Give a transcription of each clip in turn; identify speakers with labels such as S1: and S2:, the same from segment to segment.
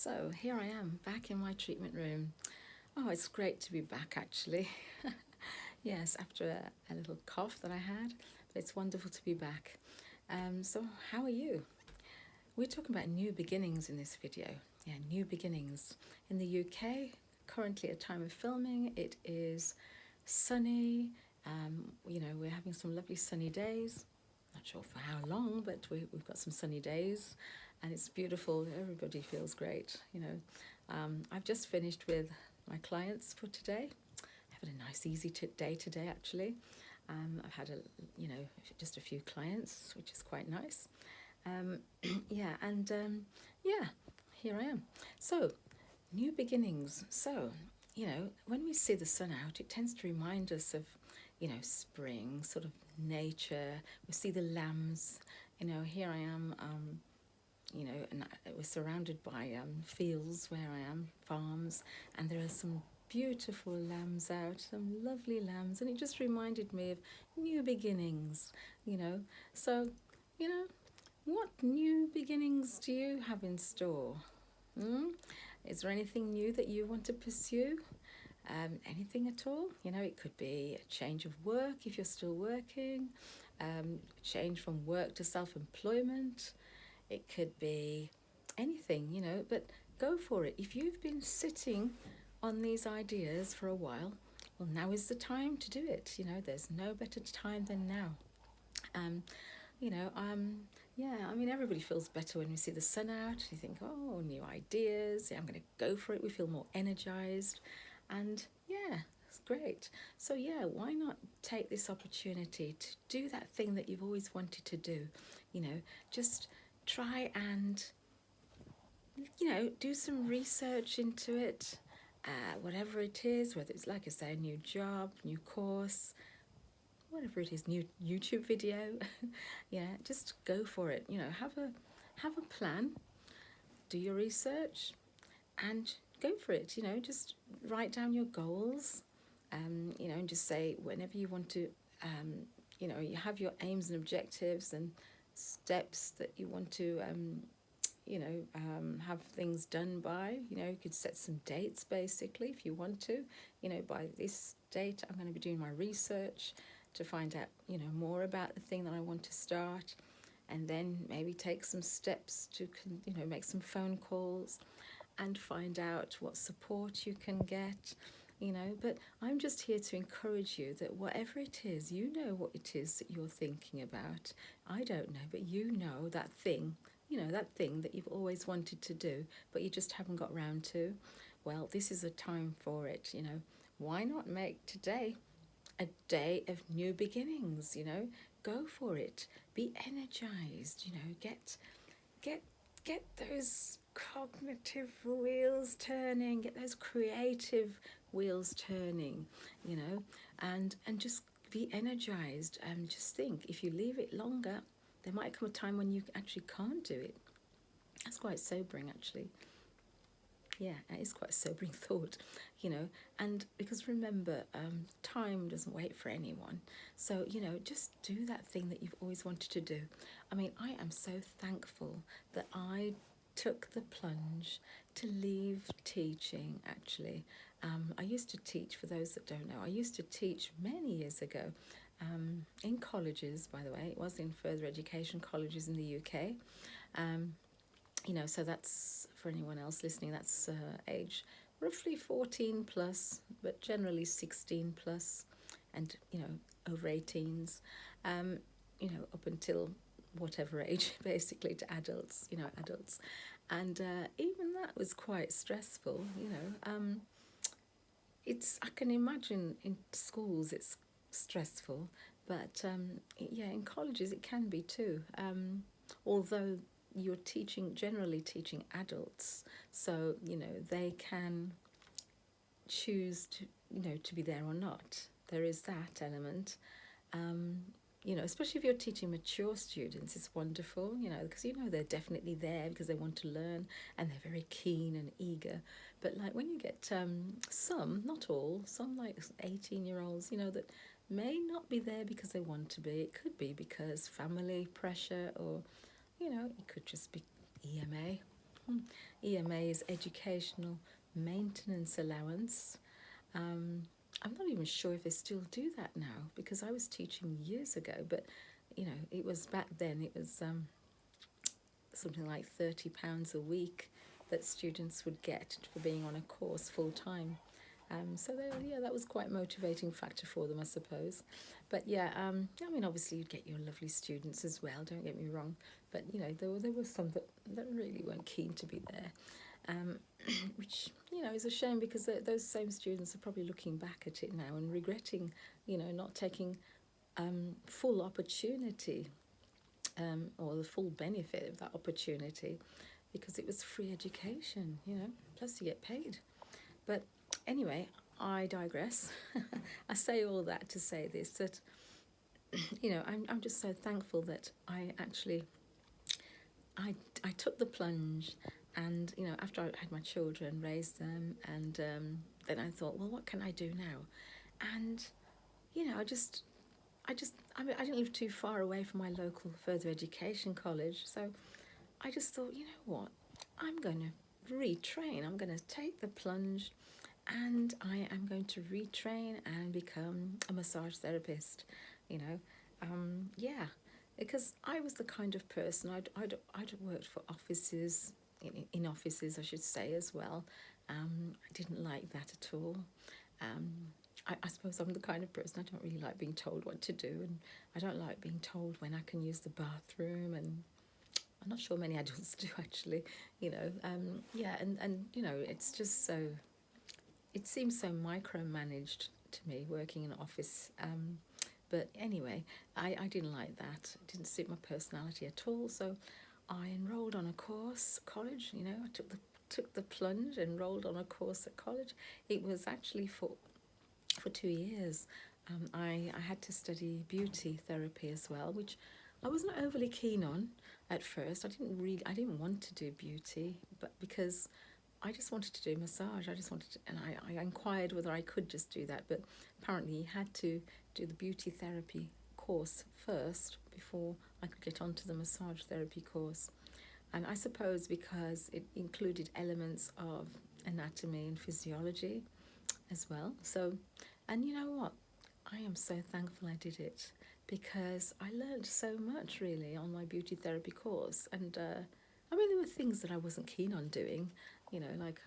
S1: So here I am back in my treatment room. Oh, it's great to be back actually. Yes, after a little cough that I had, but it's wonderful to be back. So, how are you? We're talking about new beginnings in this video. Yeah, new beginnings. In the UK, currently at time of filming, it is sunny. We're having some lovely sunny days. Not sure for how long, but we've got some sunny days and it's beautiful. Everybody feels great. I've just finished with my clients for today. I've had a nice, easy day today, actually. I've had just a few clients, which is quite nice. Um, yeah, and yeah, here I am. So, new beginnings. So, when we see the sun out, it tends to remind us of, spring, sort of nature. We see the lambs. Here I am. And we're surrounded by fields where I am, farms, and there are some beautiful lambs out, some lovely lambs, and it just reminded me of new beginnings, you know. So, you know, what new beginnings do you have in store? Hmm? Is there anything new that you want to pursue? Anything at all? It could be a change of work if you're still working, change from work to self-employment. It could be anything, but go for it. If you've been sitting on these ideas for a while, well, now is the time to do it. There's no better time than now. Um, you know, um, yeah, I mean, everybody feels better when we see the sun out. You think, oh, new ideas. Yeah, I'm going to go for it. We feel more energized. And yeah, it's great. So, yeah, why not take this opportunity to do that thing that you've always wanted to do? Just try and, do some research into it. Whatever it is, whether it's, like I say, a new job, new course, whatever it is, new YouTube video. Yeah, just go for it. Have a plan, do your research, and go for it. Just write down your goals. And just say whenever you want to. You have your aims and objectives and steps that you want to. Have things done by. You could set some dates basically if you want to. By this date, I'm going to be doing my research to find out, more about the thing that I want to start, and then maybe take some steps to, make some phone calls and find out what support you can get. But I'm just here to encourage you that whatever it is, you know what it is that you're thinking about. I don't know, but you know that thing, that thing that you've always wanted to do, but you just haven't got round to. Well, this is a time for it. Why not make today a day of new beginnings? Go for it. Be energized. Get get those cognitive wheels turning, get those creative wheels turning, and just be energized. And just think, if you leave it longer, there might come a time when you actually can't do it. That's quite sobering, actually. Yeah, it is quite a sobering thought, and because remember, time doesn't wait for anyone. So, just do that thing that you've always wanted to do. I mean, I am so thankful that I took the plunge to leave teaching, actually. I used to teach, for those that don't know, I used to teach many years ago in colleges, by the way. It was in further education colleges in the UK. So that's, for anyone else listening, that's age roughly 14 plus, but generally 16 plus, and over 18s, up until whatever age, basically, to adults, adults. And even that was quite stressful. I can imagine in schools it's stressful, but yeah, in colleges it can be too. Although you're generally teaching adults, so they can choose to to be there or not. There is that element. um, Especially if you're teaching mature students, it's wonderful, because they're definitely there because they want to learn and they're very keen and eager. But like when you get some, not all, some like 18-year-olds, that may not be there because they want to be. It could be because family pressure, or it could just be EMA. EMA is Educational Maintenance Allowance. I'm not even sure if they still do that now, because I was teaching years ago, but you know, it was back then, it was something like £30 a week that students would get for being on a course full time. So yeah, that was quite a motivating factor for them, I suppose. But yeah, I mean, obviously you'd get your lovely students as well, don't get me wrong. But you know, there were some that really weren't keen to be there, which, you know, is a shame, because those same students are probably looking back at it now and regretting, you know, not taking full opportunity, or the full benefit of that opportunity, because it was free education, you know, plus you get paid. But anyway, I digress. I say all that to say this, that, you know, I'm just so thankful that I took the plunge, and, you know, after I had my children, raised them, and then I thought, well, what can I do now? And, you know, I mean, I didn't live too far away from my local further education college, so I just thought, you know what, I'm going to retrain. I'm going to take the plunge, and I am going to retrain and become a massage therapist. You know, yeah, because I was the kind of person, I'd worked for offices, in offices, I should say, as well. I didn't like that at all. Um, I suppose I'm the kind of person, I don't really like being told what to do, and I don't like being told when I can use the bathroom, and I'm not sure many adults do, actually, you know. Yeah, and you know, it's just so, it seems so micromanaged to me, working in an office. But anyway, I didn't like that. It didn't suit my personality at all. So I enrolled on a course, college. You know, I took the plunge, enrolled on a course at college. It was actually for 2 years. I had to study beauty therapy as well, which I wasn't overly keen on at first. I didn't want to do beauty, but because I just wanted to do massage. I just wanted to, and I inquired whether I could just do that, but apparently you had to do the beauty therapy course first before I could get onto the massage therapy course. And I suppose because it included elements of anatomy and physiology as well. So, and you know what? I am so thankful I did it, because I learned so much really on my beauty therapy course. And I mean, there were things that I wasn't keen on doing, you know, like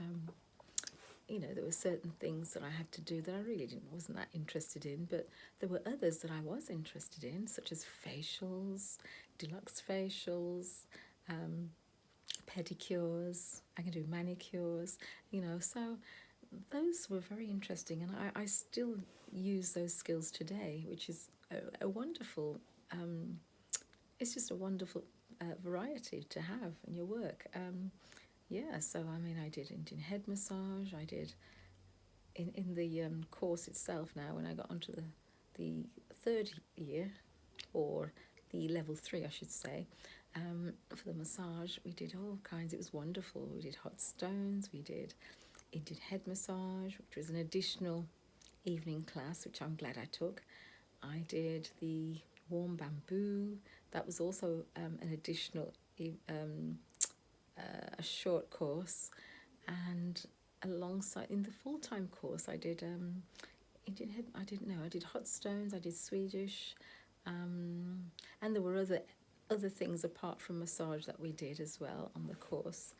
S1: you know, there were certain things that I had to do that I really wasn't that interested in, but there were others that I was interested in, such as facials, deluxe facials, um, pedicures. I can do manicures, you know. So those were very interesting, and I still use those skills today, which is a wonderful, it's just a wonderful variety to have in your work. Yeah, so I mean, I did Indian head massage, I did in the course itself now, when I got onto the third year, or the level 3, I should say, for the massage, we did all kinds. It was wonderful. We did hot stones, we did Indian head massage, which was an additional evening class, which I'm glad I took. I did the warm bamboo. That was also an additional, a short course. And alongside, in the full-time course, I did Indian head, I didn't know, I did hot stones, I did Swedish, and there were other things apart from massage that we did as well on the course.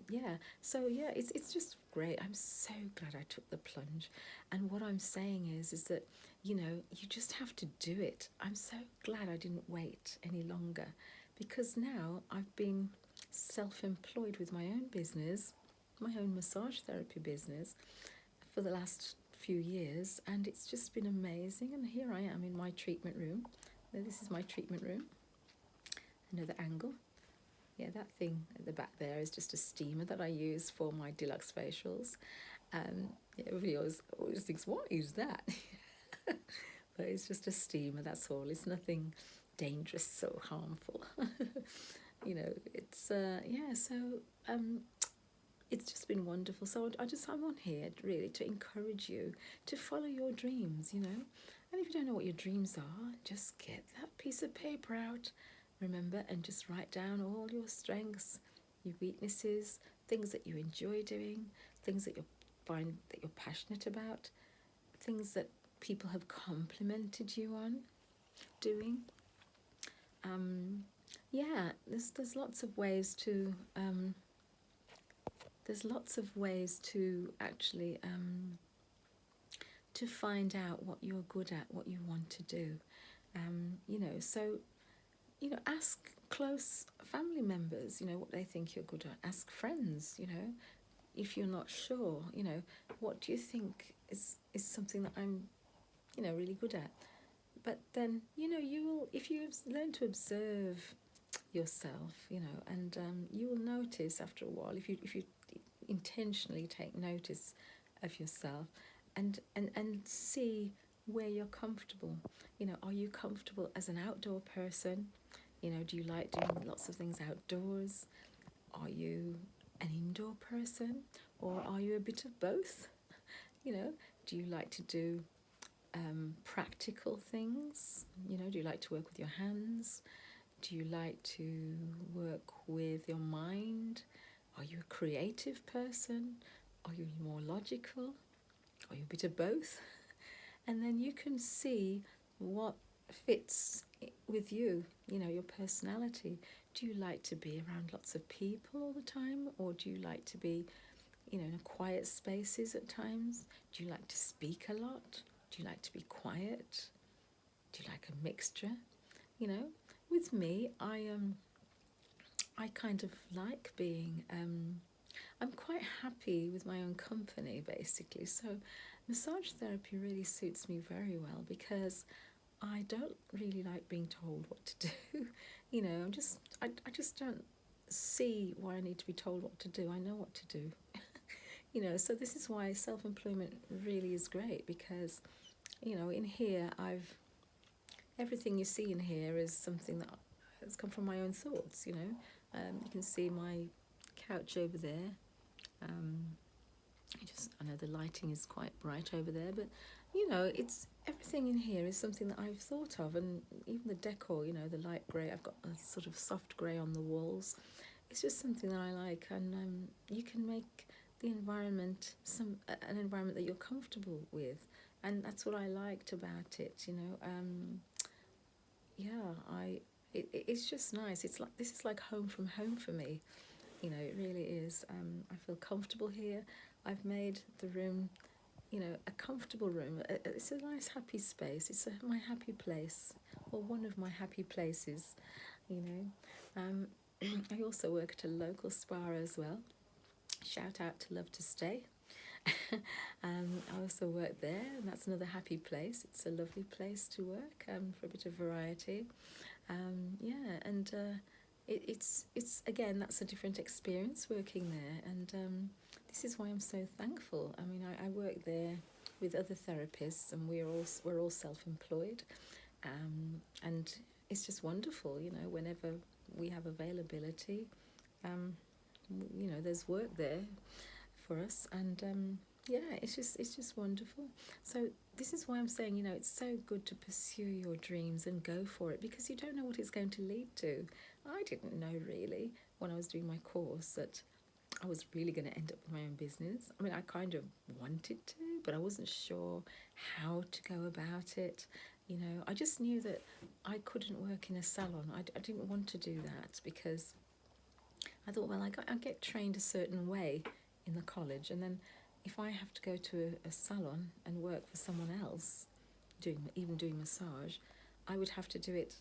S1: Yeah, so yeah, it's just great. I'm so glad I took the plunge. And what I'm saying is that, you know, you just have to do it. I'm so glad I didn't wait any longer, because now I've been self-employed with my own business, my own massage therapy business, for the last few years, and it's just been amazing. And here I am in my treatment room. This is my treatment room. Another angle. Yeah, that thing at the back there is just a steamer that I use for my deluxe facials. Yeah, everybody always thinks, what is that? But it's just a steamer, that's all. It's nothing dangerous or harmful. You know, it's, yeah, so it's just been wonderful. So I'm on here really to encourage you to follow your dreams, you know. And if you don't know what your dreams are, just get that piece of paper out, remember, and just write down all your strengths your weaknesses, things that you enjoy doing, things that you find that you're passionate about, things that people have complimented you on doing. Yeah, there's lots of ways to actually to find out what you're good at, what you want to do. So ask close family members, what they think you're good at. Ask friends, if you're not sure, what do you think is something that I'm, really good at. But then, you will, if you learn to observe yourself, and you will notice after a while, if you intentionally take notice of yourself, and see where you're comfortable. Are you comfortable as an outdoor person? Do you like doing lots of things outdoors? Are you an indoor person, or are you a bit of both? Do you like to do practical things? Do you like to work with your hands? Do you like to work with your mind? Are you a creative person? Are you more logical? Are you a bit of both? And then you can see what fits with you, your personality. Do you like to be around lots of people all the time, or do you like to be, in quiet spaces at times? Do you like to speak a lot? Do you like to be quiet? Do you like a mixture? With me, I kind of like being. I'm quite happy with my own company, basically. So, massage therapy really suits me very well because I don't really like being told what to do. I just don't see why I need to be told what to do. I know what to do. So this is why self-employment really is great, because, in here everything you see in here is something that has come from my own thoughts. You can see my couch over there. I know the lighting is quite bright over there, but it's everything in here is something that I've thought of, and even the decor, the light grey. I've got a sort of soft grey on the walls. It's just something that I like, and you can make the environment an environment that you're comfortable with, and that's what I liked about it. It's just nice. It's like, this is like home from home for me. It really is. I feel comfortable here. I've made the room, a comfortable room. It's a nice, happy space. It's my happy place, or one of my happy places. I also work at a local spa as well. Shout out to Love to Stay. I also work there, and that's another happy place. It's a lovely place to work, for a bit of variety. It's again, that's a different experience working there, and this is why I'm so thankful. I mean, I work there with other therapists, and we're all self-employed, and it's just wonderful. Whenever we have availability, there's work there for us, and it's just wonderful. So this is why I'm saying, it's so good to pursue your dreams and go for it, because you don't know what it's going to lead to. I didn't know really when I was doing my course that I was really going to end up with my own business. I mean, I kind of wanted to, but I wasn't sure how to go about it. I just knew that I couldn't work in a salon. I didn't want to do that, because I thought, well, I get trained a certain way in the college, and then if I have to go to a salon and work for someone else, doing massage, I would have to do it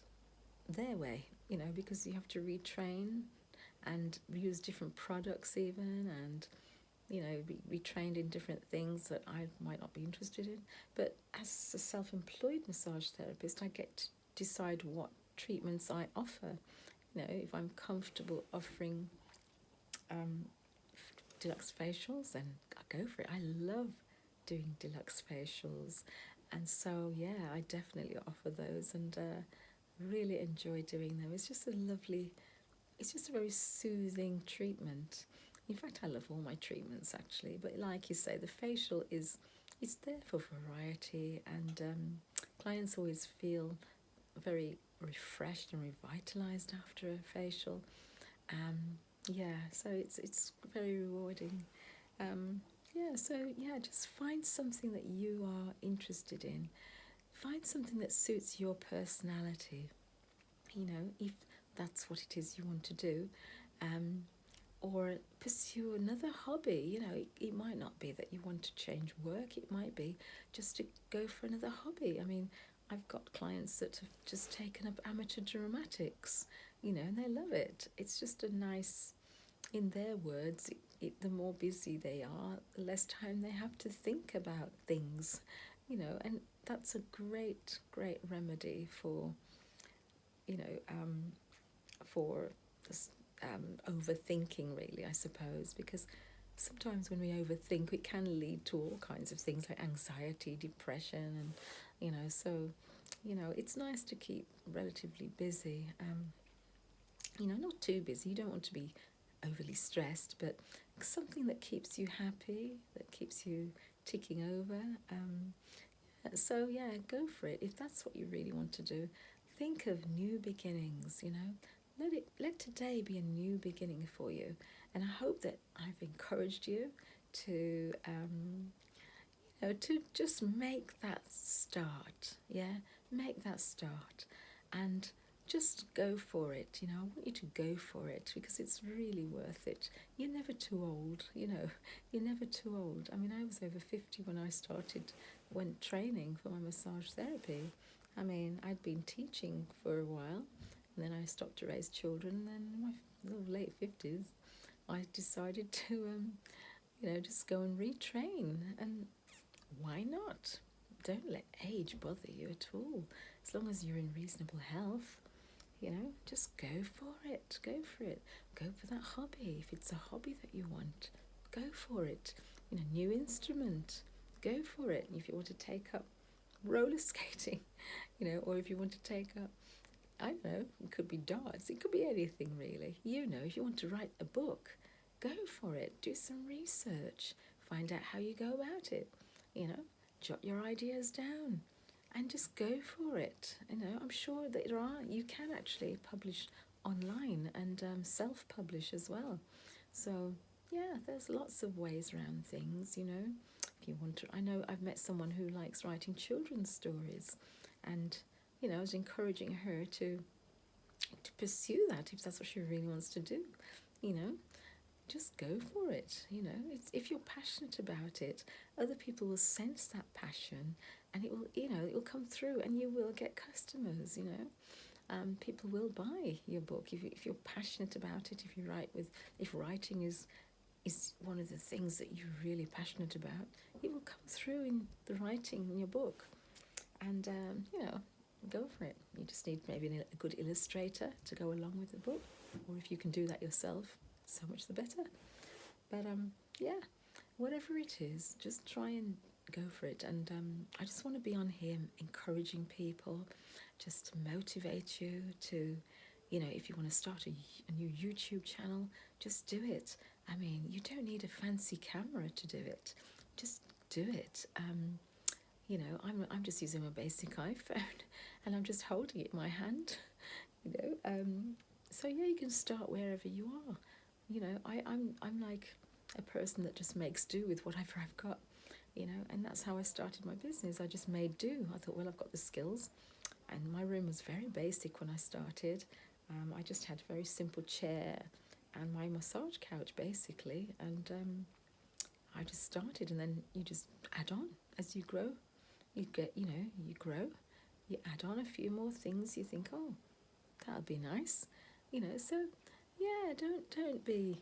S1: their way, because you have to retrain and use different products even, and be trained in different things that I might not be interested in. But as a self-employed massage therapist, I get to decide what treatments I offer. If I'm comfortable offering deluxe facials, then I go for it. I love doing deluxe facials, and so I definitely offer those, and really enjoy doing them. It's just a very soothing treatment. In fact, I love all my treatments actually, but like you say, the facial it's there for variety, and clients always feel very refreshed and revitalized after a facial. Yeah, so it's very rewarding. Yeah, so yeah, just find something that you are interested in. Find something that suits your personality. You know, if that's what it is you want to do, um, or pursue another hobby. You know, it might not be that you want to change work. It might be just to go for another hobby. I mean, I've got clients that have just taken up amateur dramatics. You know, and they love it. It's just a nice, in their words, the more busy they are, the less time they have to think about things, you know, and that's a great, great remedy you know, for this overthinking, really, I suppose, because sometimes when we overthink, it can lead to all kinds of things like anxiety, depression, and, you know, so, you know, it's nice to keep relatively busy. You know, not too busy. You don't want to be overly stressed, but something that keeps you happy, that keeps you ticking over. So yeah, go for it. If that's what you really want to do, think of new beginnings. You know, let today be a new beginning for you. And I hope that I've encouraged you to you know, to just make that start. Yeah, make that start, and just go for it. You know, I want you to go for it because it's really worth it. You're never too old. You know, you're never too old. I mean, I was over 50 when I started went training for my massage therapy. I mean, I'd been teaching for a while, and then I stopped to raise children. And then in my late 50s, I decided to you know, just go and retrain. And why not? Don't let age bother you at all. As long as you're in reasonable health, you know, just go for it. Go for it. Go for that hobby. If it's a hobby that you want, go for it. You know, new instrument, go for it. If you want to take up roller skating, you know, or if you want to take up, I don't know, it could be darts, it could be anything really. You know, if you want to write a book, go for it. Do some research. Find out how you go about it. You know, jot your ideas down and just go for it. You know, I'm sure that you can actually publish online and self-publish as well. So yeah, there's lots of ways around things, you know. If you want to, I know I've met someone who likes writing children's stories, and you know, I was encouraging her to pursue that if that's what she really wants to do. You know, just go for it. You know, if you're passionate about it, other people will sense that passion, and it will, you know, it will come through, and you will get customers. You know, people will buy your book if you're passionate about it. If writing is one of the things that you're really passionate about, it will come through in the writing in your book. And you know, go for it. You just need maybe a good illustrator to go along with the book, or if you can do that yourself, so much the better. But yeah, whatever it is, just try and go for it. And I just want to be on here encouraging people, just to motivate you to, you know, if you want to start a new YouTube channel, just do it. I mean, you don't need a fancy camera to do it. Just do it. You know, I'm just using my basic iPhone, and I'm just holding it in my hand. You know, so yeah, you can start wherever you are. You know, I'm like a person that just makes do with whatever I've got. You know, and that's how I started my business. I just made do. I thought, well, I've got the skills, and my room was very basic when I started. I just had a very simple chair and my massage couch, basically, and I just started. And then you just add on as you grow. You get, you know, you grow, you add on a few more things. You think, oh, that'll be nice, you know. So, yeah, don't be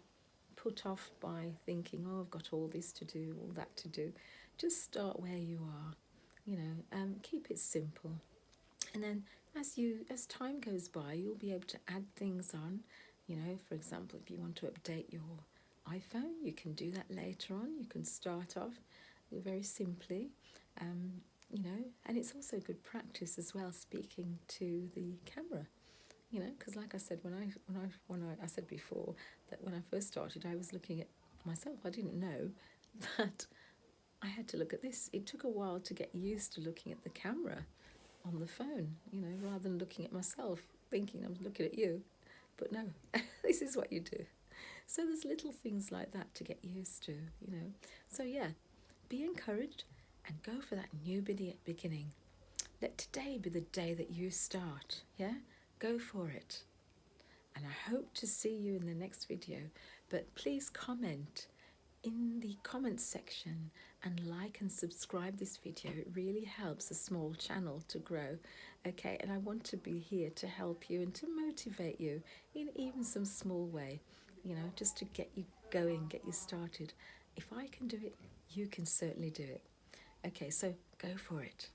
S1: put off by thinking, oh, I've got all this to do, all that to do. Just start where you are, you know. Keep it simple, and then as time goes by, you'll be able to add things on. You know, for example, if you want to update your iPhone, you can do that later on. You can start off very simply, um, you know, and it's also good practice as well, speaking to the camera. You know, because like I said, I said before that when I first started, I was looking at myself. I didn't know that I had to look at this. It took a while to get used to looking at the camera on the phone, you know, rather than looking at myself, thinking I'm looking at you. But no, this is what you do. So there's little things like that to get used to, you know. So yeah, be encouraged and go for that new beginning. Let today be the day that you start, yeah? Go for it. And I hope to see you in the next video. But please comment in the comments section and like and subscribe this video. It really helps a small channel to grow. Okay, and I want to be here to help you and to motivate you in even some small way, you know, just to get you going, get you started. If I can do it, you can certainly do it. Okay, so go for it.